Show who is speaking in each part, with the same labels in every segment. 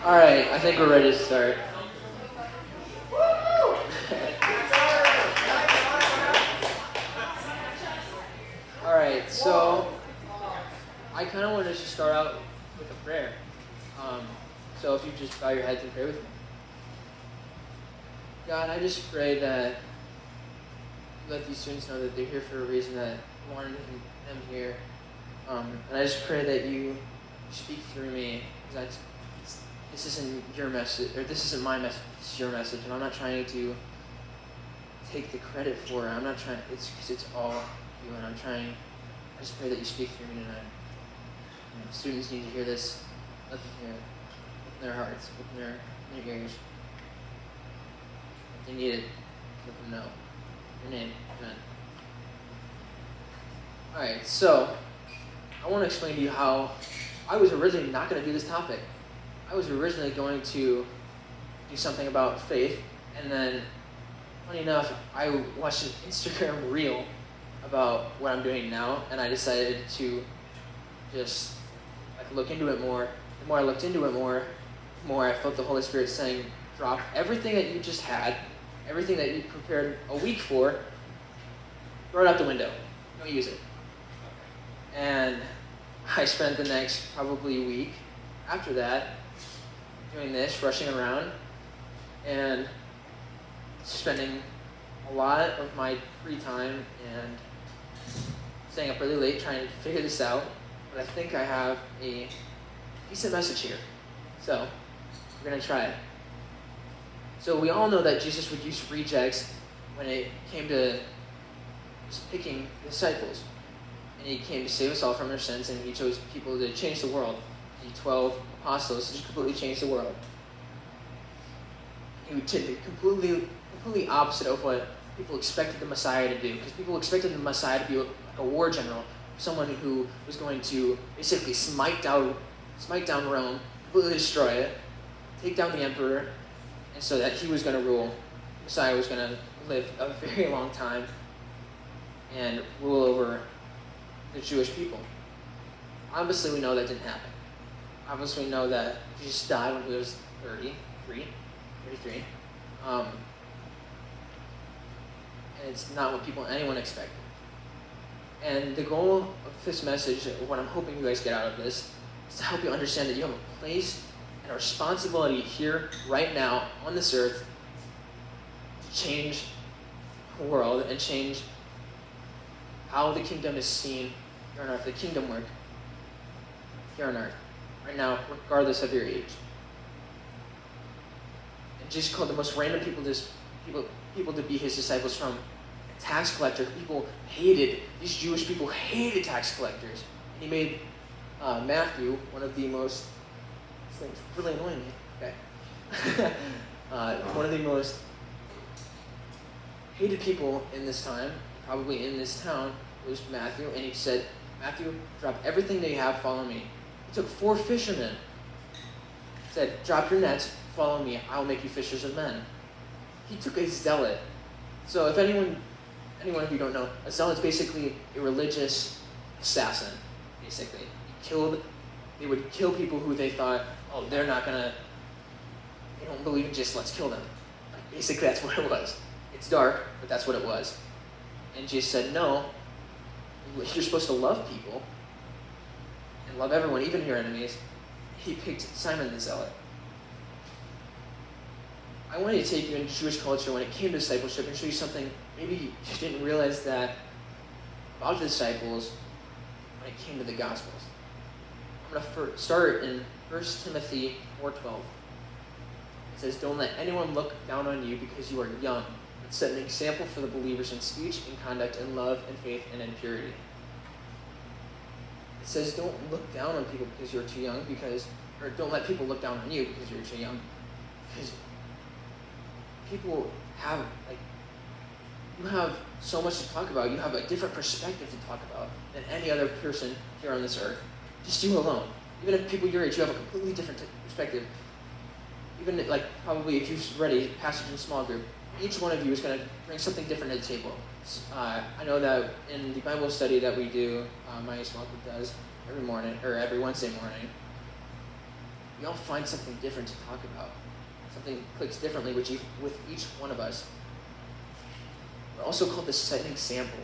Speaker 1: All right, I think we're ready to start. All right, so I kind of wanted to just start out with a prayer. Um, so if you just bow your heads and pray with me. God, I just pray that you let these students know that they're here for a reason, that you wanted them here. And I just pray that you speak through me, because this isn't your message, or this isn't my message, this is your message, and I'm not trying to take the credit for it. I'm not trying, it's because it's all you, and I just pray that you speak through me tonight. And students need to hear this, let them hear it. Open their hearts, open their ears. If they need it, let them know. Your name, amen. Alright, so I want to explain to you how I was originally not going to do this topic. I was originally going to do something about faith, and then, funny enough, I watched an Instagram reel about what I'm doing now, and I decided to just look into it more. The more I looked into it more, the more I felt the Holy Spirit saying, drop everything that you just had, everything that you prepared a week for, throw it out the window. Don't use it. And I spent the next probably week after that doing this, rushing around, and spending a lot of my free time and staying up really late trying to figure this out. But I think I have a decent message here. So we're going to try it. So we all know that Jesus would use rejects when it came to just picking disciples. And he came to save us all from our sins, and he chose people to change the world. The 12 apostles just completely changed the world. He did the completely opposite of what people expected the Messiah to do. Because people expected the Messiah to be like a war general, someone who was going to basically smite down Rome, completely destroy it, take down the emperor, and so that he was going to rule. The Messiah was going to live a very long time and rule over the Jewish people. Obviously, we know that didn't happen. Obviously, we know that Jesus died when he was 33. And it's not what anyone expected. And the goal of this message, what I'm hoping you guys get out of this, is to help you understand that you have a place and a responsibility here, right now, on this earth, to change the world and change how the kingdom is seen here on earth, the kingdom work here on earth, right now, regardless of your age. And Jesus called the most random people to be his disciples, from a tax collector. These Jewish people hated tax collectors. And he made Matthew one of the most, this thing's really annoying me, okay. One of the most hated people in this time, probably in this town, was Matthew. And he said, Matthew, drop everything that you have, follow me. He took 4 fishermen, said, drop your nets, follow me, I'll make you fishers of men. He took a zealot. So if anyone of you don't know, a zealot's basically a religious assassin, basically. They would kill people who they thought, oh, they don't believe in Jesus, let's kill them. Basically, that's what it was. It's dark, but that's what it was. And Jesus said, no, you're supposed to love people and love everyone, even your enemies. He picked Simon the Zealot. I wanted to take you into Jewish culture when it came to discipleship and show you something maybe you didn't realize that about the disciples when it came to the Gospels. I'm going to start in 1 Timothy 4:12. It says, don't let anyone look down on you because you are young, but set an example for the believers in speech, in conduct, in love, in faith, and in purity. It says don't look down on people because you're too young, or don't let people look down on you because you're too young. Because people you have so much to talk about. You have a different perspective to talk about than any other person here on this earth. Just you alone. Even if people your age, you have a completely different perspective. Even probably if you've read a passage in a small group, each one of you is going to bring something different to the table. I know that in the Bible study that we do, my small group does every morning, or every Wednesday morning, we all find something different to talk about. Something clicks differently with each one of us. We're also called to set an example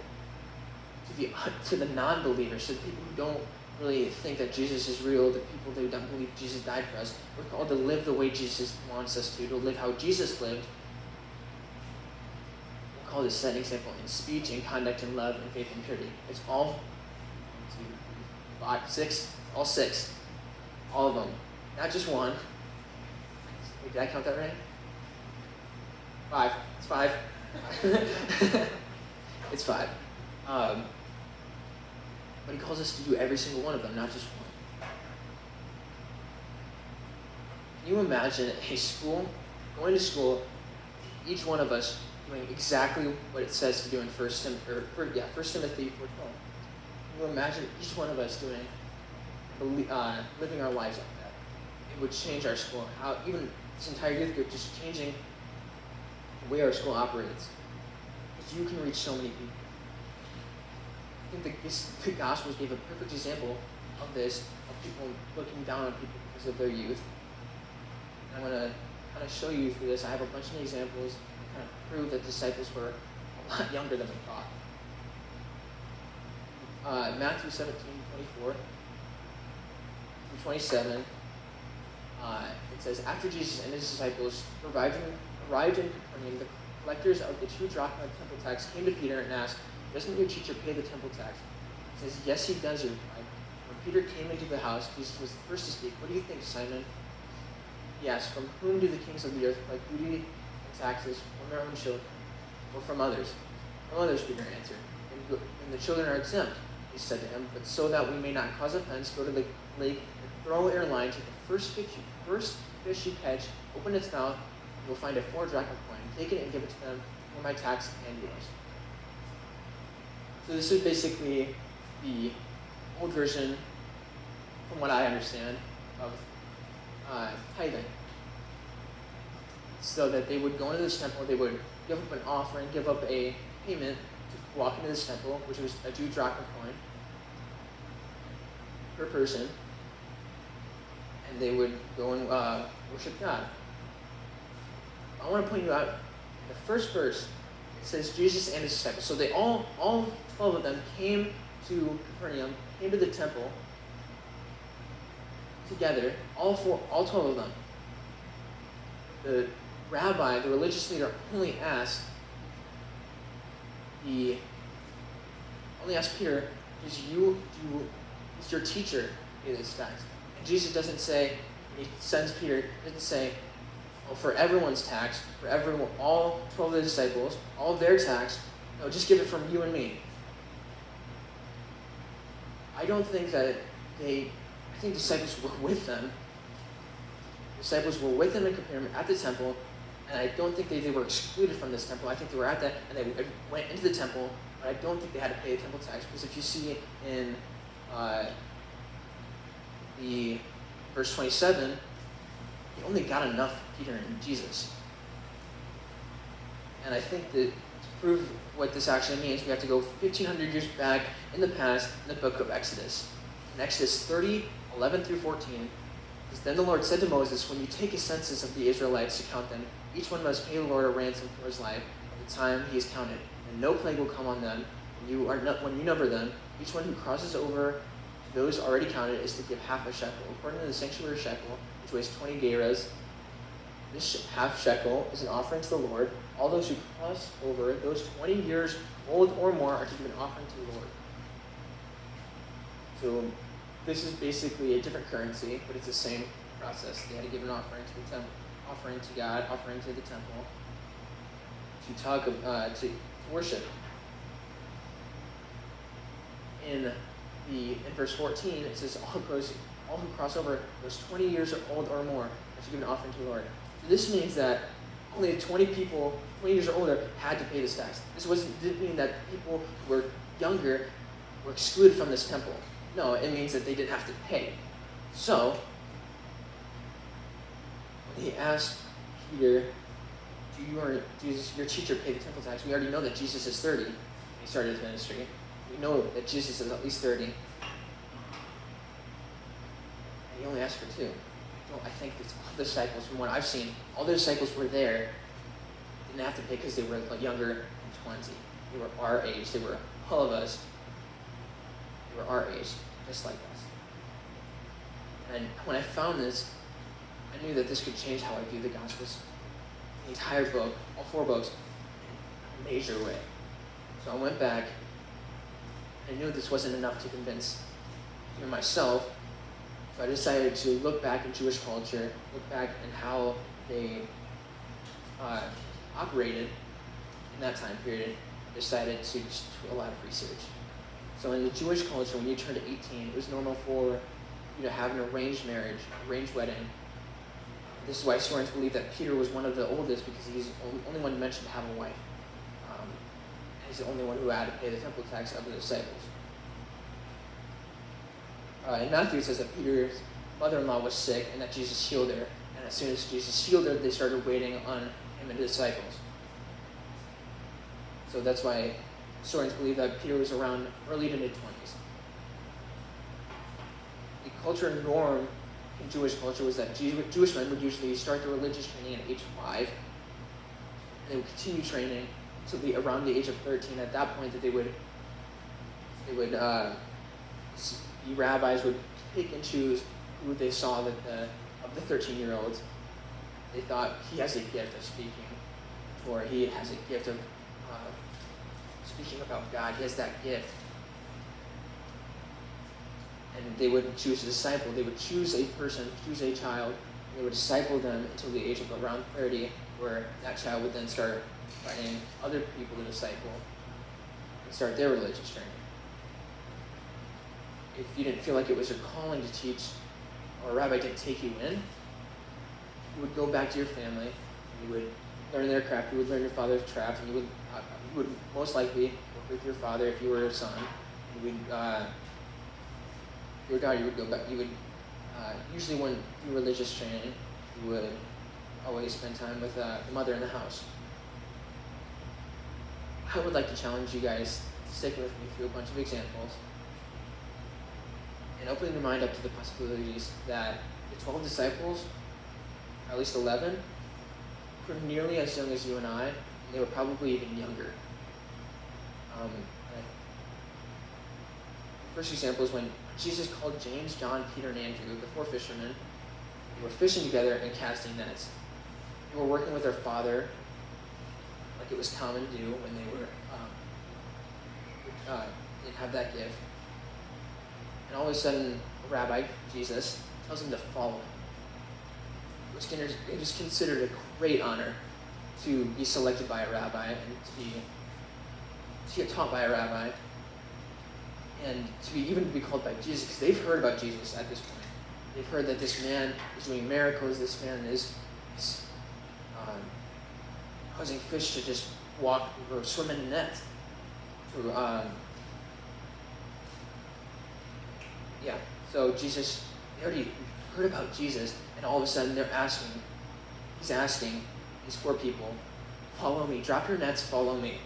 Speaker 1: to the non-believers, to the people who don't really think that Jesus is real, the people who don't believe Jesus died for us. We're called to live the way Jesus wants us to live how Jesus lived. We're called to set an example in speech, in conduct, in love, in faith, and purity. It's all 1, 2, 3, 4, 5, 6, all 6. All of them. Not just one. Wait, did I count that right? 5. It's 5. It's 5. But he calls us to do every single one of them, not just one. Can you imagine going to school, each one of us doing exactly what it says to do in 1 Timothy 4:12? Can you imagine each one of us living our lives like that? It would change our school. How even this entire youth group just changing the way our school operates. Because you can reach so many people. I think the Gospels gave a perfect example of this, of people looking down on people because of their youth. And I'm going to kind of show you through this. I have a bunch of examples that kind of prove that disciples were a lot younger than we thought. Matthew 17:24 through 27. It says, after Jesus and his disciples arrived in Capernaum, the collectors of the 2 drachma temple tax came to Peter and asked, doesn't your teacher pay the temple tax? He says, yes, he does, he replied. When Peter came into the house, Jesus was the first to speak. What do you think, Simon? He asked, from whom do the kings of the earth collect duty and taxes? From their own children, or from others? From others, Peter answered. And the children are exempt, he said to him, but so that we may not cause offense, go to the lake and throw your line, take the first fish you catch, open its mouth, and you'll find a 4 drachma coin. Take it and give it to them for my tax and yours. So this is basically the old version, from what I understand, of tithing. So that they would go into this temple, they would give up an offering, give up a payment to walk into this temple, which was a 2 drachma coin per person, and they would go and worship God. I want to point you out, the first verse, it says Jesus and his disciples. So they all 12 of them came to Capernaum, came to the temple together, all 12 of them. The rabbi, the religious leader, only asked Peter, is your teacher pay this tax? And Jesus doesn't say, he sends Peter, doesn't say, well, for everyone's tax, for everyone, all 12 of the disciples, all of their tax, no, just give it from you and me. I think disciples were with them. Disciples were with them in Capernaum at the temple, and I don't think they were excluded from this temple. I think they were at that, and they went into the temple, but I don't think they had to pay a temple tax, because if you see in the verse 27, he only got enough for Peter and Jesus. And I think that to prove what this actually means, we have to go 1,500 years back in the past in the book of Exodus. In Exodus 30, 11 through 14, says, then the Lord said to Moses, when you take a census of the Israelites to count them, each one must pay the Lord a ransom for his life at the time he is counted, and no plague will come on them. When you number them, each one who crosses over to those already counted is to give half a shekel, according to the sanctuary shekel, which weighs 20 gerahs. This half shekel is an offering to the Lord. All those who cross over those 20 years old or more are to give an offering to the Lord. So this is basically a different currency, but it's the same process. They had to give an offering to the temple, offering to God, offering to the temple, to worship. In verse 14, it says, all who cross over those 20 years old or more are to give an offering to the Lord. So this means that only 20 people, 20 years or older, had to pay this tax. This didn't mean that people who were younger were excluded from this temple. No, it means that they didn't have to pay. So, when he asked Peter, does your teacher pay the temple tax? We already know that Jesus is 30 when he started his ministry. We know that Jesus is at least 30. And he only asked for 2. I think it's all the disciples, from what I've seen, all the disciples were there, didn't have to pay because they were younger than 20. They were our age. They were all of us. They were our age, just like us. And when I found this, I knew that this could change how I view the Gospels. The entire book, all 4 books, in a major way. So I went back. I knew this wasn't enough to convince even myself. So I decided to look back in Jewish culture, look back in how they operated in that time period. Decided to just do a lot of research. So in the Jewish culture, when you turned 18, it was normal for you to have an arranged marriage, arranged wedding. This is why historians believe that Peter was one of the oldest, because he's the only one mentioned to have a wife. He's the only one who had to pay the temple tax of the disciples. In Matthew, it says that Peter's mother-in-law was sick and that Jesus healed her. And as soon as Jesus healed her, they started waiting on him and the disciples. So that's why historians believe that Peter was around early to mid-20s. The cultural norm in Jewish culture was that Jewish men would usually start their religious training at age 5, and they would continue training until around the age of 13. At that point, that the rabbis would pick and choose who they saw that of the 13-year-olds. They thought he has a gift of speaking, or he has a gift of speaking about God. He has that gift. And they would choose a disciple. They would choose a person, choose a child. They would disciple them until the age of around 30, where that child would then start finding other people to disciple and start their religious training. If you didn't feel like it was your calling to teach, or a rabbi didn't take you in, you would go back to your family. You would learn their craft. You would learn your father's craft, and you would most likely work with your father if you were a son. You would, your daughter, you would go back. You would usually, when you religious training, you would always spend time with the mother in the house. I would like to challenge you guys to stick with me through a bunch of examples and open your mind up to the possibilities that the 12 disciples, or at least 11, were nearly as young as you and I, and they were probably even younger. The first example is when Jesus called James, John, Peter, and Andrew, the 4 fishermen. They were fishing together and casting nets. They were working with their father, like it was common to do when they were didn't have that gift. And all of a sudden, a rabbi, Jesus, tells them to follow him. It was considered a great honor to be selected by a rabbi and to get taught by a rabbi, and to be called by Jesus, because they've heard about Jesus at this point. They've heard that this man is doing miracles. This man is causing fish to just walk or swim in a net. So Jesus, they already heard about Jesus, and all of a sudden he's asking these 4 people, follow me, drop your nets, follow me.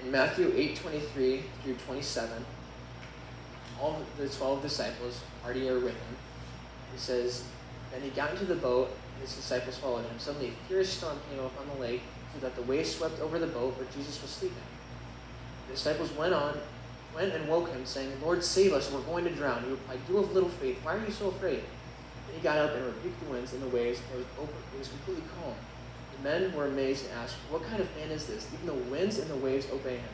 Speaker 1: In Matthew 8:23 through 27, all the 12 disciples already are with him. It says, then he got into the boat, and his disciples followed him. Suddenly a fierce storm came up on the lake, so that the waves swept over the boat where Jesus was sleeping. The disciples went and woke him, saying, Lord, save us, we're going to drown. He replied, you of little faith, why are you so afraid? Then he got up and rebuked the winds and the waves, and it was completely calm. The men were amazed and asked, what kind of man is this? Even the winds and the waves obey him.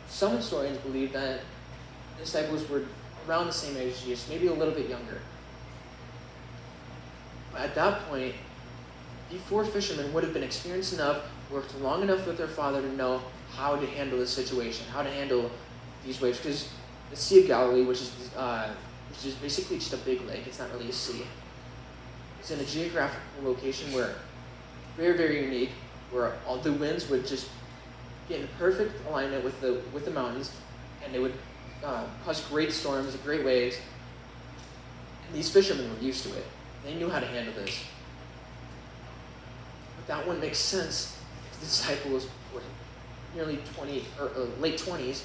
Speaker 1: Some historians believe that the disciples were around the same age as Jesus, maybe a little bit younger. But at that point, the 4 fishermen would have been experienced enough, worked long enough with their father to know how to handle this situation, how to handle these waves. Because the Sea of Galilee, which is basically just a big lake, it's not really a sea. It's in a geographical location where very, very unique, where all the winds would just get in perfect alignment with the mountains, and they would cause great storms, great waves. And these fishermen were used to it. They knew how to handle this. But that wouldn't make sense if the disciples were nearly 20 or late 20s,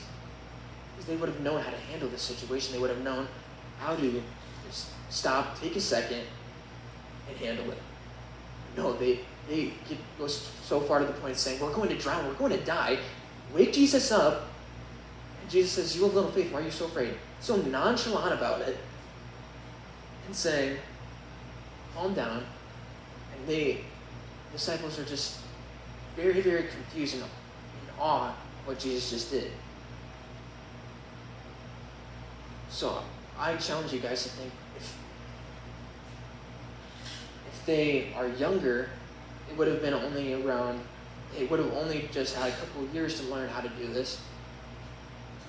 Speaker 1: Because they would have known how to handle the situation. They would have known how to just stop, take a second, and handle it. No, they go so far to the point of saying, we're going to drown, we're going to die. Wake Jesus up. And Jesus says, you have little faith, why are you so afraid? So nonchalant about it. And saying, calm down. And the disciples are just very, very confused and in awe of what Jesus just did. So I challenge you guys to think, if they are younger, it would have been only around, they would have only just had a couple of years to learn how to do this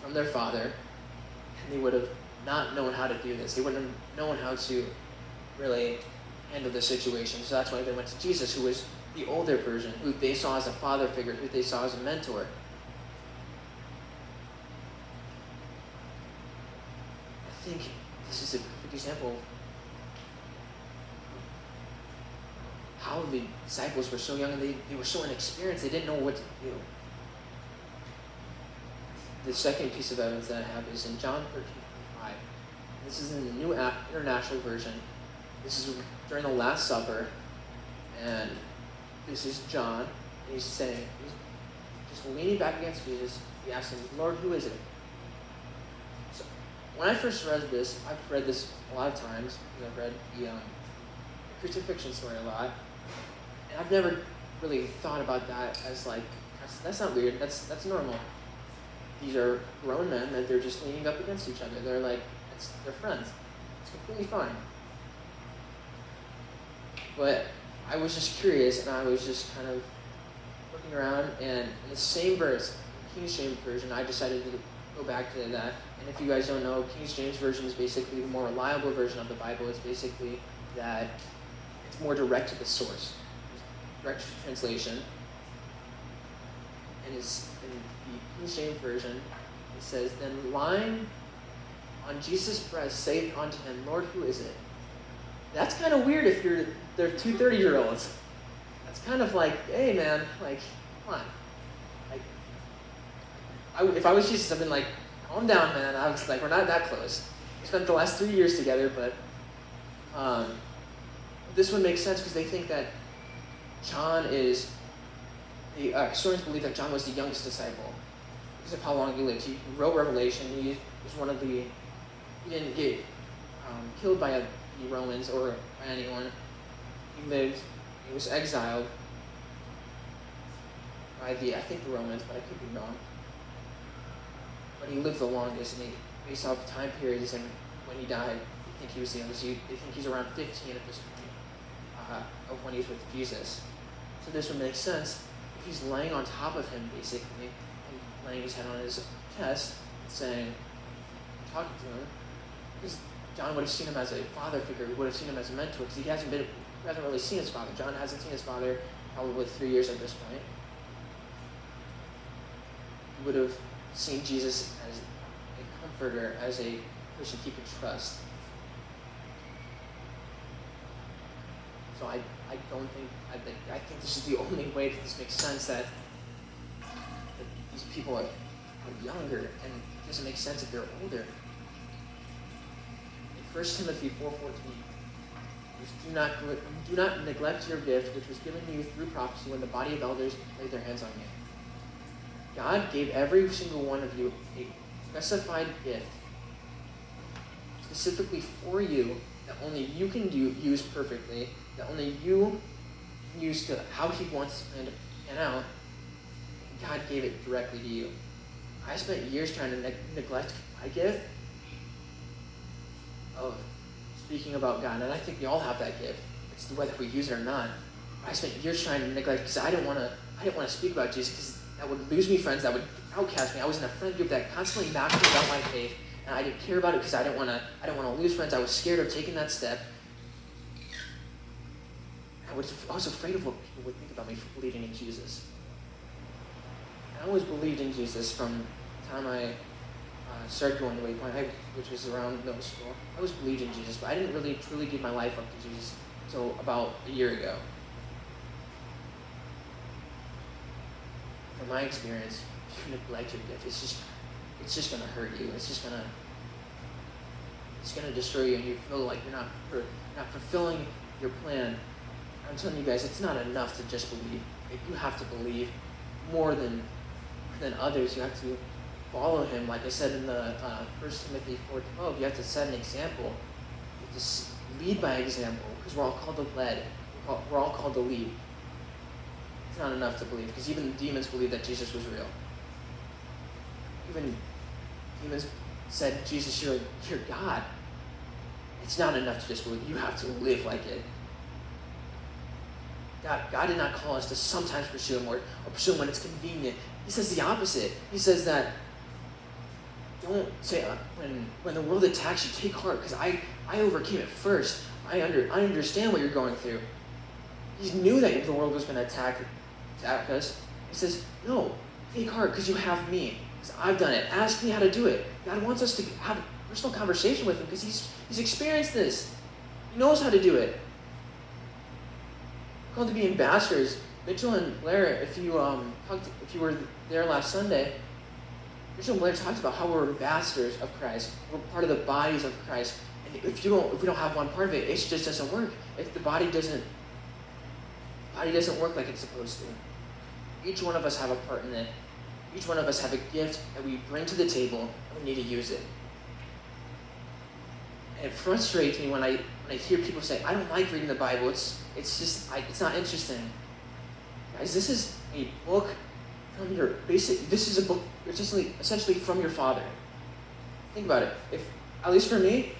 Speaker 1: from their father, and they would have not known how to do this. They wouldn't have known how to really handle the situation. So that's why they went to Jesus, who was the older person, who they saw as a father figure, who they saw as a mentor. I think this is a perfect example of how the disciples were so young and they were so inexperienced, they didn't know what to do. The second piece of evidence that I have is in John 13:5. This is in the New International Version. This is during the Last Supper, and this is John, and he's saying, he's just leaning back against Jesus. He asks him, Lord, who is it? So when I first read this, I've read this a lot of times, because I've read the crucifixion story a lot, and I've never really thought about that as like, that's not weird, that's normal. These are grown men that they're just leaning up against each other. They're like, they're friends. It's completely fine. But I was just curious, and I was just kind of looking around, and in the same verse, King James Version, I decided to go back to that. And if you guys don't know, King James Version is basically the more reliable version of the Bible. It's basically that it's more direct to the source, direct translation. And it's in the King James Version, it says, then lying on Jesus' breast, saith unto him, Lord, who is it? That's kind of weird if they're two 30-year-olds. That's kind of like, hey man, like, come on. Like, if I was Jesus, I'd been like, calm down, man. I was like, we're not that close. We spent the last 3 years together, but this would make sense because they think that John is, the historians believe that John was the youngest disciple because of how long he lived. He wrote Revelation. He was one of the, he didn't get killed by the Romans or by anyone. He lived, he was exiled by I think the Romans, but I could be wrong. But he lived the longest, and based off time periods and when he died, they think he was the youngest. They think he's around 15 at this point of when he's with Jesus. So this would make sense if he's laying on top of him, basically, and laying his head on his chest, and saying, talking to him, because John would have seen him as a father figure. He would have seen him as a mentor, because he hasn't really seen his father. John hasn't seen his father probably 3 years at this point. He would have seen Jesus as a comforter, as a person he could trust. So I think this is the only way that this makes sense, that these people are younger, and it doesn't make sense if they're older. In 1 Timothy 4:14, do not neglect your gift, which was given you through prophecy when the body of elders laid their hands on you. God gave every single one of you a specified gift, specifically for you, that only you can use perfectly, that only you can use to how he wants his plan to pan out. God gave it directly to you. I spent years trying to neglect my gift of speaking about God, and I think we all have that gift. It's whether we use it or not. I spent years trying to neglect because I didn't want to speak about Jesus, because that would lose me friends, that would outcast me. I was in a friend group that constantly knocked me about my faith, and I didn't care about it because I didn't want to lose friends. I was scared of taking that step. I was afraid of what people would think about me for believing in Jesus. And I always believed in Jesus from the time I started going to Waypoint, which was around middle school. I always believed in Jesus, but I didn't really truly give my life up to Jesus until about a year ago. From my experience, if you neglect your gift, it's just gonna hurt you. It's gonna destroy you, and you feel like you're not fulfilling your plan. I'm telling you guys, it's not enough to just believe. You have to believe more than others. You have to follow him. Like I said in the 1 Timothy 4:12, you have to set an example. You have to lead by example, because we're all called to lead. We're all called to lead. It's not enough to believe, because even the demons believed that Jesus was real. Even demons said, Jesus, you're God. It's not enough to just believe. You have to live like it. God did not call us to sometimes pursue him or pursue him when it's convenient. He says the opposite. He says that don't say when the world attacks you, take heart, because I overcame it first. I understand what you're going through. He knew that the world was going to attack us. He says, no, take heart, because you have me. Because I've done it. Ask me how to do it. God wants us to have a personal conversation with him, because he's experienced this. He knows how to do it. We're called to be ambassadors. Mitchell and Blair, if you were there last Sunday, Mitchell and Blair talked about how we're ambassadors of Christ. We're part of the bodies of Christ. And if we don't have one part of it, it just doesn't work. If the body doesn't work like it's supposed to. Each one of us have a part in it. Each one of us have a gift that we bring to the table, and we need to use it. And it frustrates me when I hear people say, I don't like reading the Bible. It's not interesting. Guys, this is a book from your basic. This is a book essentially from your Father. Think about it. At least for me,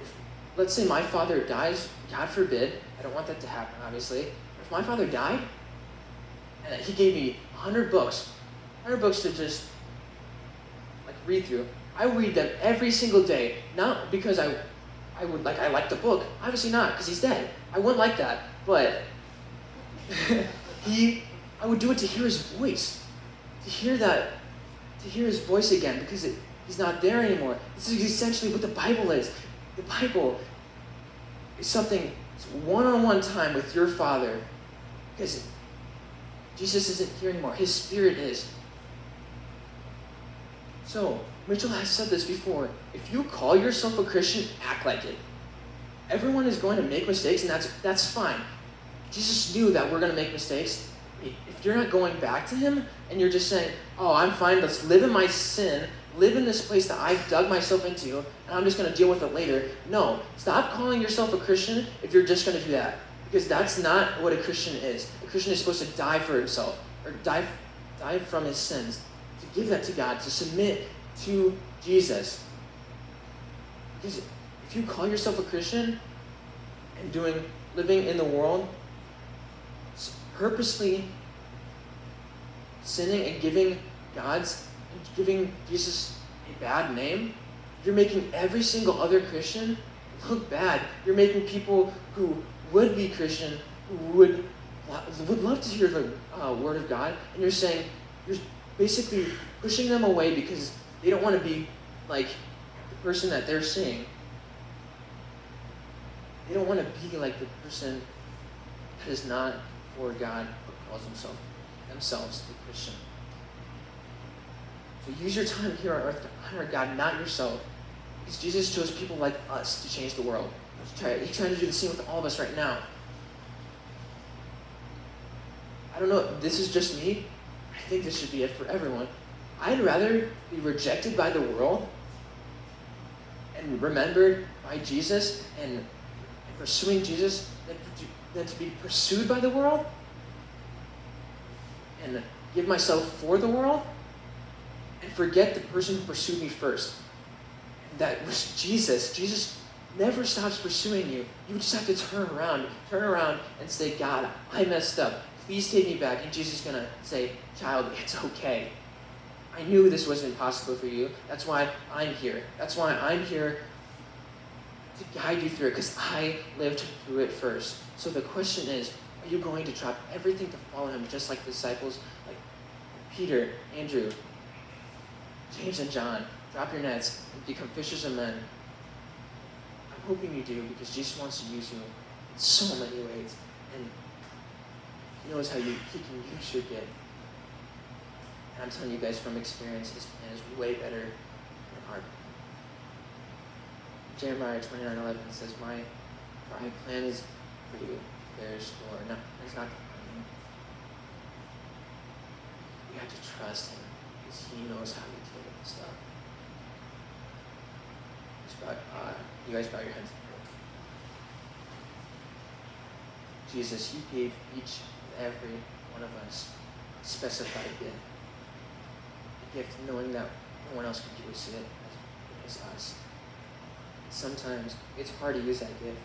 Speaker 1: if let's say my father dies, God forbid, I don't want that to happen, obviously. But if my father died, and he gave me 100 books to just read through, I would read them every single day. Not because I like the book. Obviously not, because he's dead. I wouldn't like that. But I would do it to hear his voice. To hear his voice again, because he's not there anymore. This is essentially what the Bible is. The Bible is something, it's one-on-one time with your Father. Because Jesus isn't here anymore. His Spirit is. So, Mitchell has said this before. If you call yourself a Christian, act like it. Everyone is going to make mistakes, and that's fine. Jesus knew that we're going to make mistakes. If you're not going back to him, and you're just saying, oh, I'm fine, let's live in my sin, live in this place that I've dug myself into, and I'm just going to deal with it later. No, stop calling yourself a Christian if you're just going to do that. Because that's not what a Christian is. A Christian is supposed to die for himself, or die from his sins, to give that to God, to submit to Jesus. Because if you call yourself a Christian and living in the world, purposely sinning and giving Jesus a bad name, you're making every single other Christian look bad. You're making people who would be Christian, who would love to hear the word of God, and you're basically pushing them away because they don't want to be like the person that they're seeing. They don't want to be like the person that is not for God, but calls themselves a Christian. So use your time here on earth to honor God, not yourself. Because Jesus chose people like us to change the world. He's trying to do the same with all of us right now. I don't know, this is just me. I think this should be it for everyone. I'd rather be rejected by the world and remembered by Jesus and pursuing Jesus than to be pursued by the world and give myself for the world and forget the person who pursued me first. And that was Jesus. Jesus never stops pursuing you. You just have to turn around and say, God, I messed up. Please take me back. And Jesus is going to say, child, it's okay. I knew this wasn't possible for you. That's why I'm here. That's why I'm here to guide you through it, because I lived through it first. So the question is, are you going to drop everything to follow him, just like the disciples, like Peter, Andrew, James, and John? Drop your nets and become fishers of men. I'm hoping you do, because Jesus wants to use you in so many ways. And he knows how he can use your gift. And I'm telling you guys from experience, his plan is way better than our plan. Jeremiah 29:11 says, my plan is for you. There's not you. We have to trust him because he knows how to deal with this stuff. You guys bow your heads. Jesus, you gave each and every one of us a specified gift. A gift knowing that no one else can use it as us. Sometimes it's hard to use that gift.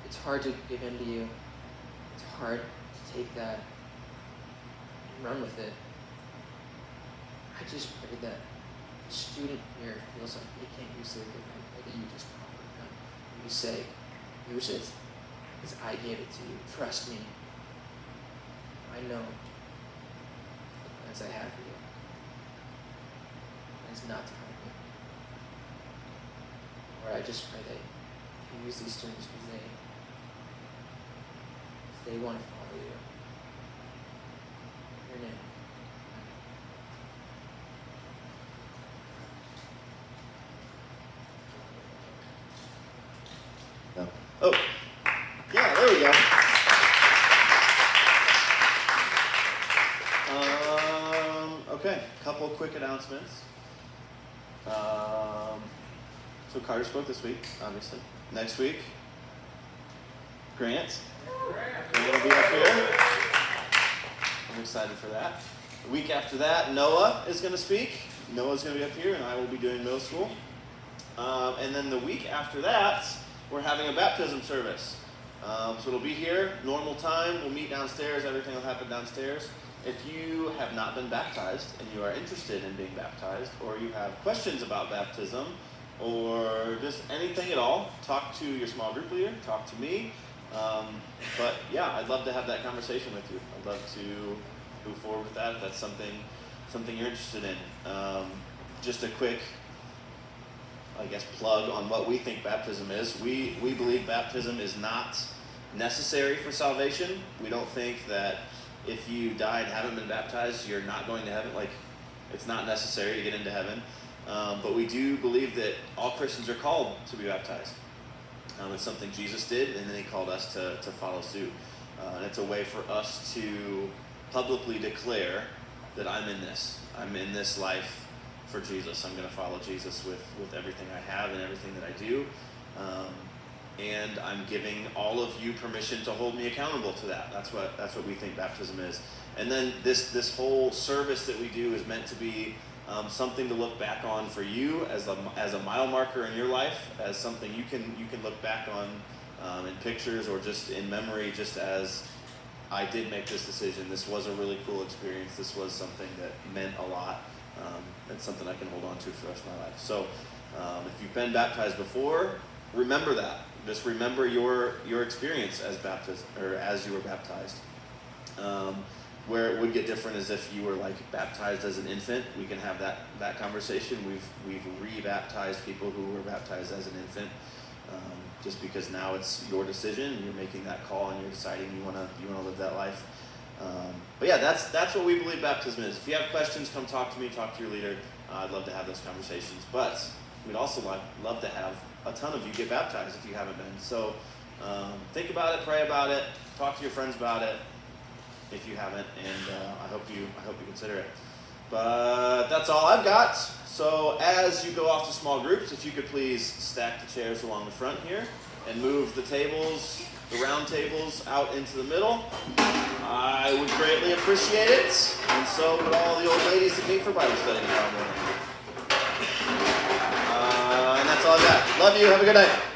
Speaker 1: It's hard to give in to you. It's hard to take that and run with it. I just pray that the student here feels like they can't use their gift. I pray that you just comfort them. You say, use it because I gave it to you. Trust me. I know the plans I have for you. And it's not to harm you. Lord, I just pray that you use these students because they want to follow you. In your name.
Speaker 2: Oh, yeah, there we go. Okay, couple quick announcements. So Carter spoke this week, obviously. Next week, Grant will be up here. I'm excited for that. The week after that, Noah is going to speak. Noah's going to be up here, and I will be doing middle school. And then the week after that, we're having a baptism service. So it'll be here, normal time. We'll meet downstairs. Everything will happen downstairs. If you have not been baptized and you are interested in being baptized, or you have questions about baptism, or just anything at all, talk to your small group leader, talk to me. But yeah, I'd love to have that conversation with you. I'd love to move forward with that if that's something you're interested in. Just a quick, I guess, plug on what we think baptism is. We believe baptism is not necessary for salvation. We don't think that if you died and haven't been baptized, you're not going to heaven. Like, it's not necessary to get into heaven. But we do believe that all Christians are called to be baptized. It's something Jesus did, and then he called us to follow suit. And it's a way for us to publicly declare that I'm in this life for Jesus. I'm going to follow Jesus with everything I have and everything that I do. And I'm giving all of you permission to hold me accountable to that. That's what we think baptism is. And then this whole service that we do is meant to be something to look back on for you as a mile marker in your life, as something you can look back on in pictures or just in memory, just as I did make this decision. This was a really cool experience. This was something that meant a lot. It's something I can hold on to for the rest of my life. So if you've been baptized before, remember that. Just remember your experience as baptized, or as you were baptized. Where it would get different is if you were like baptized as an infant. We can have that conversation. We've re-baptized people who were baptized as an infant, just because now it's your decision and you're making that call and you're deciding you want to live that life. But yeah, that's what we believe baptism is. If you have questions, come talk to me, talk to your leader. I'd love to have those conversations. But we'd also love to have a ton of you get baptized if you haven't been. So think about it, pray about it, talk to your friends about it if you haven't, and I hope you consider it. But that's all I've got. So as you go off to small groups, if you could please stack the chairs along the front here and move the tables, the round tables, out into the middle, I would greatly appreciate it. And so would all the old ladies that meet for Bible study tomorrow morning. And that's all I've got. Love you. Have a good night.